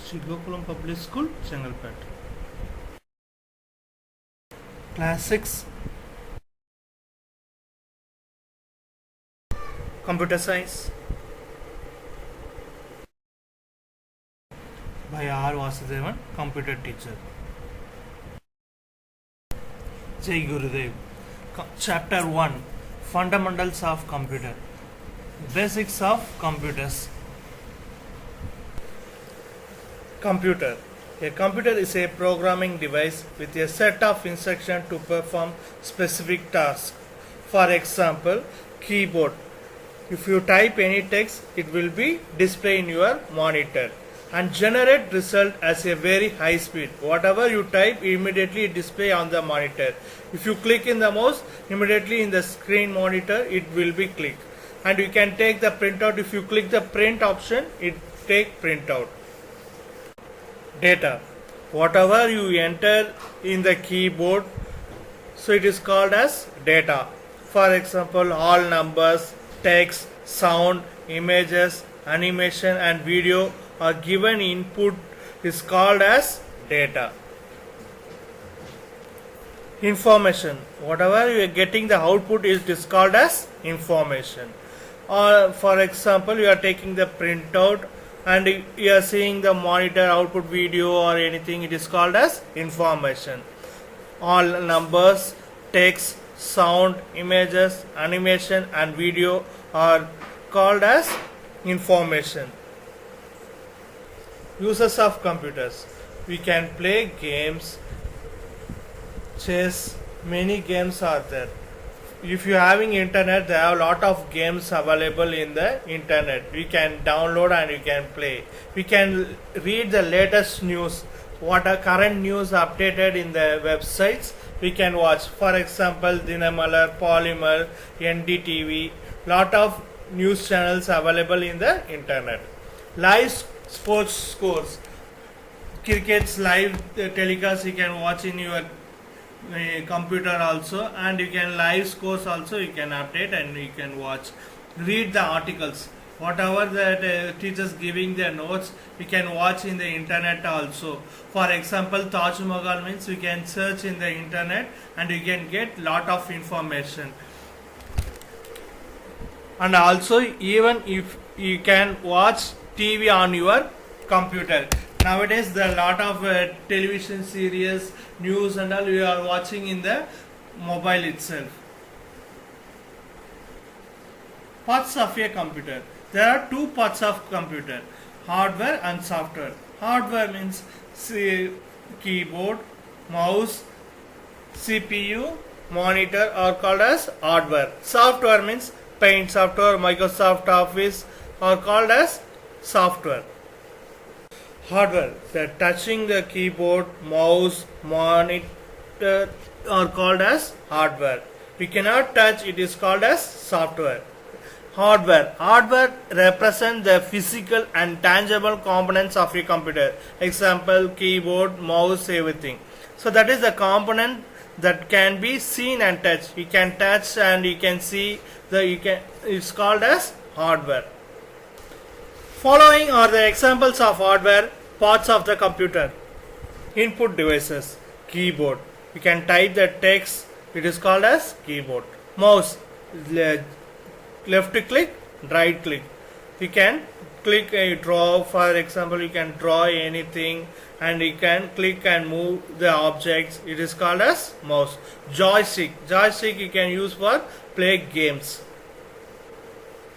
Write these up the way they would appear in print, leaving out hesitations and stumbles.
Sri Gokulam Public School, Chengalpet. Class 6 Computer Science by R. Vasudevan, Computer Teacher. Jai Gurudev. Chapter 1 Fundamentals of Computer. Basics of Computers. Computer. A computer is a programming device with a set of instructions to perform specific tasks. For example, keyboard. If you type any text, it will be displayed in your monitor and generate result as a very high speed. Whatever you type, immediately display on the monitor. If you click in the mouse, immediately in the screen monitor, it will be click. And you can take the printout. If you click the print option, it take printout. Data. Whatever you enter in the keyboard, so it is called as data. For example, all numbers, text, sound, images, animation and video are given input is called as data. Information. Whatever you are getting the output is called as information. Or for example, you are taking the printout and you are seeing the monitor output video or anything, it is called as information. All numbers, text, sound, images, animation and video are called as information. Uses of computers. We can play games, chess, many games are there. If you are having internet, there are a lot of games available in the internet. We can download and you can play. We can read the latest news, what are current news updated in the websites. We can watch, for example, Dinamalar, Polymer, NDTV, lot of news channels available in the internet. Live sports scores, cricket's live telecast you can watch in your computer also, and you can live scores also you can update and you can watch. Read the articles, whatever the teachers giving their notes, we can watch in the internet also. For example, Taj Mahal means we can search in the internet and you can get lot of information. And also, even if you can watch TV on your computer. Nowadays, there are a lot of television series, news and all you are watching in the mobile itself. Parts of a computer. There are two parts of computer, hardware and software. Hardware means keyboard, mouse, CPU, monitor are called as hardware. Software means Paint software, Microsoft Office are called as software. Hardware, the touching the keyboard, mouse, monitor are called as hardware. We cannot touch, it is called as software. Hardware represent the physical and tangible components of a computer. Example, keyboard, mouse, everything. So that is the component that can be seen and touched. You can touch and you can see it's called as hardware. Following are the examples of hardware parts of the computer. Input devices, keyboard. You can type the text, it is called as keyboard. Mouse, left click, right click. You can click a draw, for example, you can draw anything and you can click and move the objects, it is called as mouse. Joystick you can use for play games.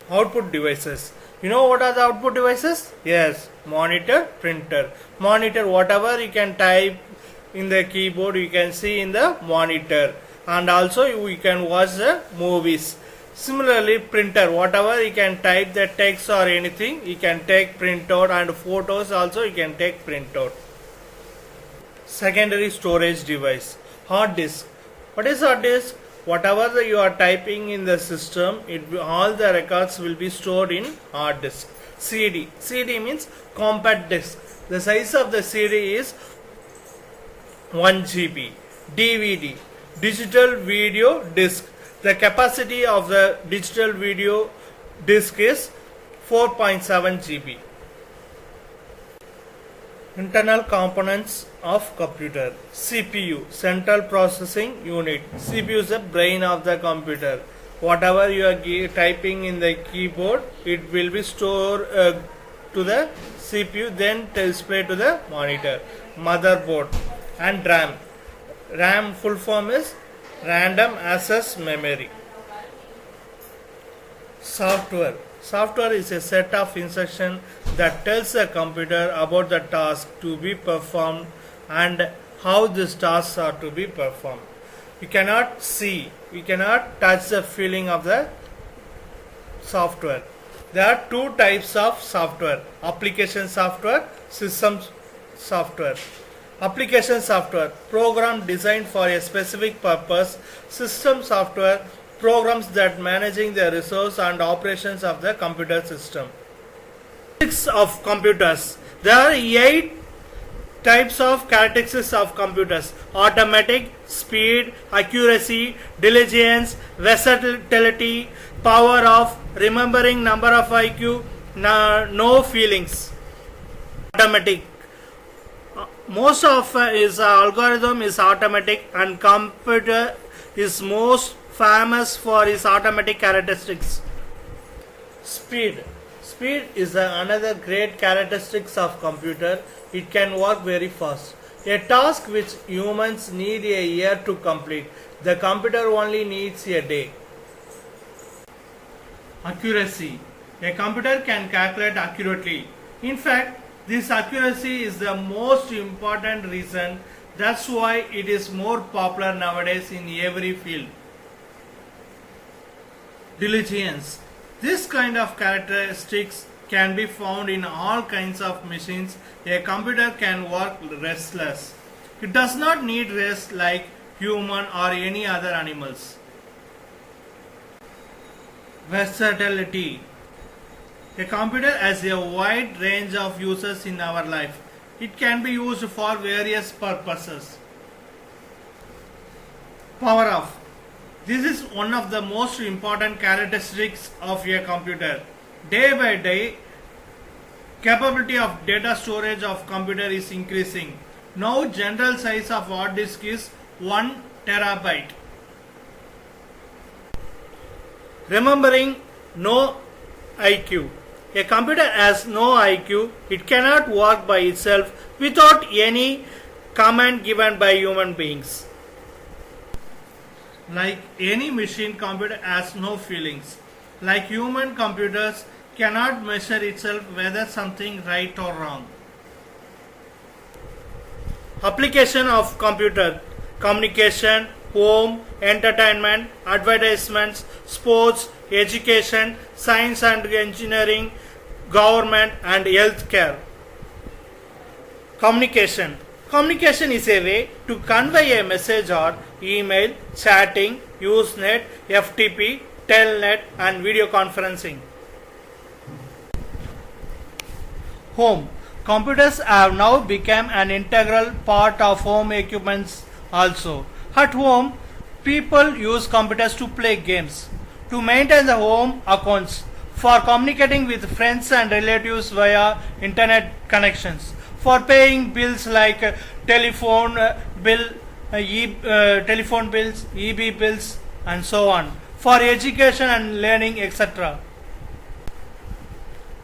Output devices. You know what are the output devices? Yes, monitor, printer. Monitor, whatever you can type in the keyboard, you can see in the monitor. And also you can watch the movies. Similarly, printer, whatever you can type the text or anything, you can take printout, and photos also you can take printout. Secondary storage device. Hard disk. What is hard disk? Whatever you are typing in the system, all the records will be stored in hard disk. CD means compact disk. The size of the CD is 1 GB. DVD, digital video disc. The capacity of the digital video disc is 4.7 GB. Internal components of computer. CPU, central processing unit. CPU is the brain of the computer. Whatever you are typing in the keyboard, it will be stored to the CPU, then display to the monitor. Motherboard and RAM. RAM full form is random access memory. Software. Software is a set of instructions that tells the computer about the task to be performed and how these tasks are to be performed. We cannot see, we cannot touch the feeling of the software. There are two types of software: application software, system software. Application software, program designed for a specific purpose. System software, programs that managing the resource and operations of the computer system. Characteristics of computers. There are 8 types of characteristics of computers: automatic, speed, accuracy, diligence, versatility, power of, remembering number of IQ, no feelings. Automatic. Most of its algorithm is automatic, and computer is most famous for its automatic characteristics. Speed. Speed is another great characteristics of computer. It can work very fast. A task which humans need a year to complete, the computer only needs a day. Accuracy. A computer can calculate accurately. In fact, this accuracy is the most important reason. That's why it is more popular nowadays in every field. Diligence. This kind of characteristics can be found in all kinds of machines. A computer can work restless. It does not need rest like human or any other animals. Versatility. A computer has a wide range of uses in our life. It can be used for various purposes. Power off. This is one of the most important characteristics of a computer. Day by day, capability of data storage of computer is increasing. Now general size of hard disk is 1 terabyte. Remembering, no IQ. A computer has no IQ. It cannot work by itself without any command given by human beings. Like any machine, computer has no feelings. Like human, computers cannot measure itself whether something right or wrong. Application of computer: communication, home, entertainment, advertisements, sports, education, science and engineering, government and healthcare. Communication. Communication is a way to convey a message or email, chatting, Usenet, FTP, Telnet and video conferencing. Home. Computers have now become an integral part of home equipments also. At home, people use computers to play games, to maintain the home accounts, for communicating with friends and relatives via internet connections, for paying bills like telephone bills, EB bills and so on, for education and learning, etc.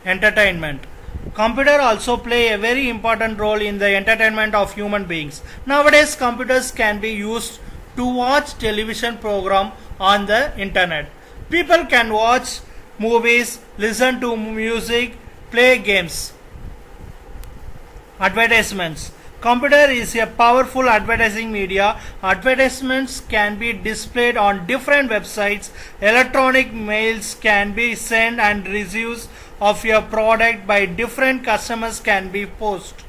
Entertainment. Computer also play a very important role in the entertainment of human beings. Nowadays, computers can be used to watch television program on the internet. People can watch movies, listen to music, play games. Advertisements. Computer is a powerful advertising media. Advertisements can be displayed on different websites. Electronic mails can be sent and reviews of your product by different customers can be posted.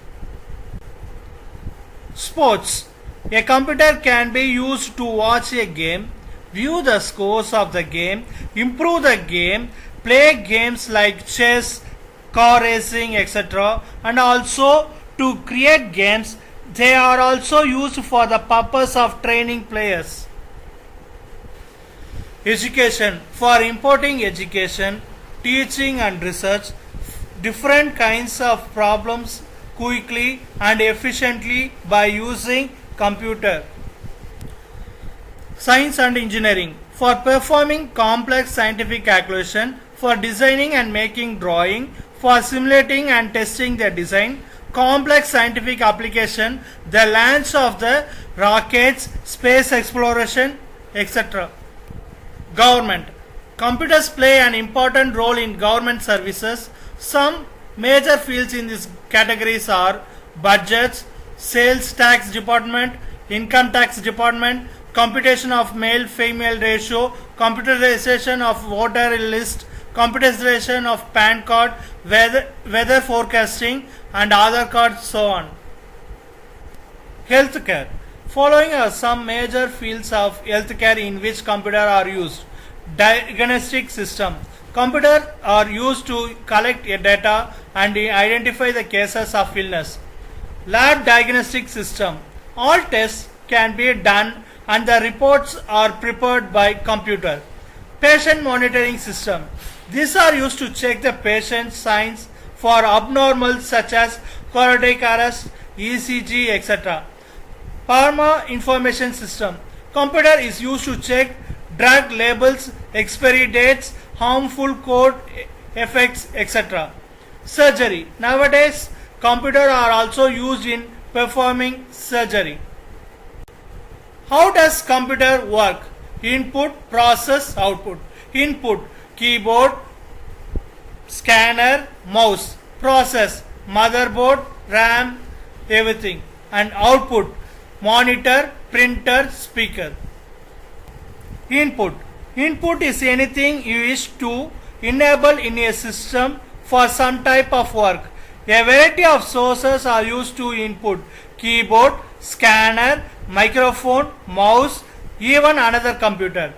Sports. A computer can be used to watch a game, view the scores of the game, improve the game, play games like chess, car racing, etc. and also to create games. They are also used for the purpose of training players. Education. For importing education, teaching and research, different kinds of problems quickly and efficiently by using computer. Science and engineering. For performing complex scientific calculation, for designing and making drawing, for simulating and testing the design, complex scientific application, the launch of the rockets, space exploration, etc. Government. Computers play an important role in government services. Some major fields in these categories are budgets, sales tax department, income tax department, computation of male-female ratio, computerization of voter list, computerization of PAN card, weather forecasting and Aadhaar card, so on. Healthcare. Following are some major fields of healthcare in which computers are used. Diagnostic system. Computers are used to collect data and identify the cases of illness. Lab diagnostic system. All tests can be done and the reports are prepared by computer. Patient monitoring system. These are used to check the patient's signs for abnormal such as cardiac arrest, ECG, etc. Pharma information system. Computer is used to check drug labels, expiry dates, harmful code effects, etc. Surgery. Nowadays, computers are also used in performing surgery. How does computer work? Input, process, output. Input, keyboard, scanner, mouse. Process, motherboard, RAM, everything. And output, monitor, printer, speaker. Input. Input is anything you wish to enable in a system for some type of work. A variety of sources are used to input: keyboard, scanner, microphone, mouse, even another computer.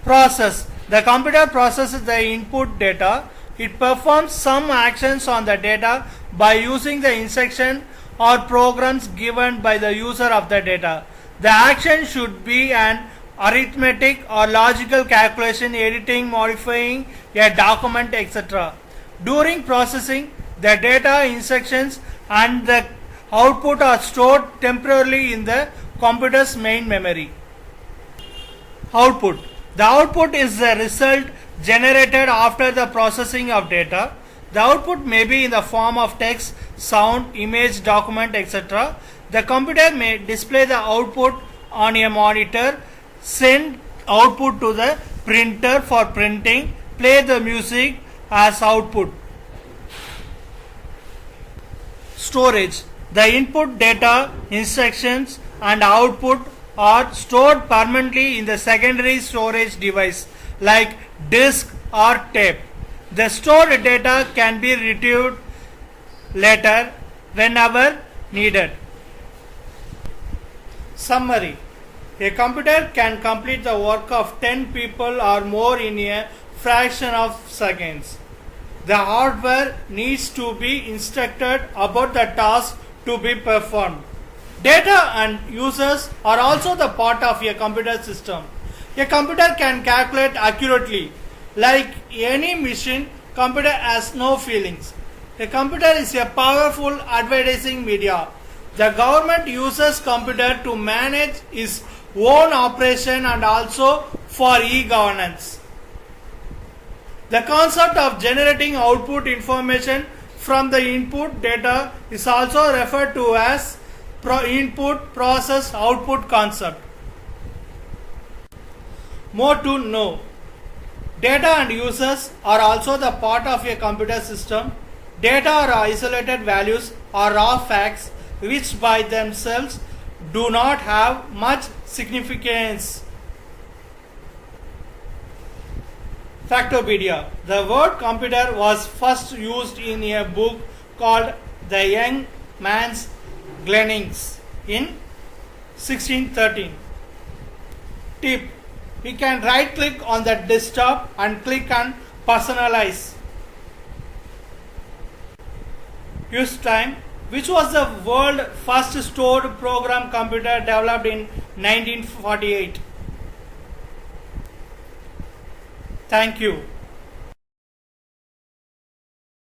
Process. The computer processes the input data. It performs some actions on the data by using the instruction or programs given by the user of the data. The action should be an arithmetic or logical calculation, editing, modifying a document, etc. During processing, the data, instructions and the output are stored temporarily in the computer's main memory. Output. The output is the result generated after the processing of data. The output may be in the form of text, sound, image, document, etc. The computer may display the output on a monitor, send output to the printer for printing, play the music as output. Storage. The input data, instructions and output are stored permanently in the secondary storage device like disk or tape. The stored data can be retrieved later whenever needed. Summary. A computer can complete the work of 10 people or more in a fraction of seconds. The hardware needs to be instructed about the task to be performed. Data and users are also the part of a computer system. A computer can calculate accurately. Like any machine, computer has no feelings. A computer is a powerful advertising media. The government uses computer to manage its own operation and also for e-governance. The concept of generating output information from the input data is also referred to as input process output concept. More to know. Data and users are also the part of a computer system. Data are isolated values or raw facts which by themselves do not have much significance. Factopedia. The word computer was first used in a book called The Young Man's Gleanings in 1613. Tip. We can right click on the desktop and click on personalize. Use time. Which was the world's first stored program computer developed in 1948? Thank you.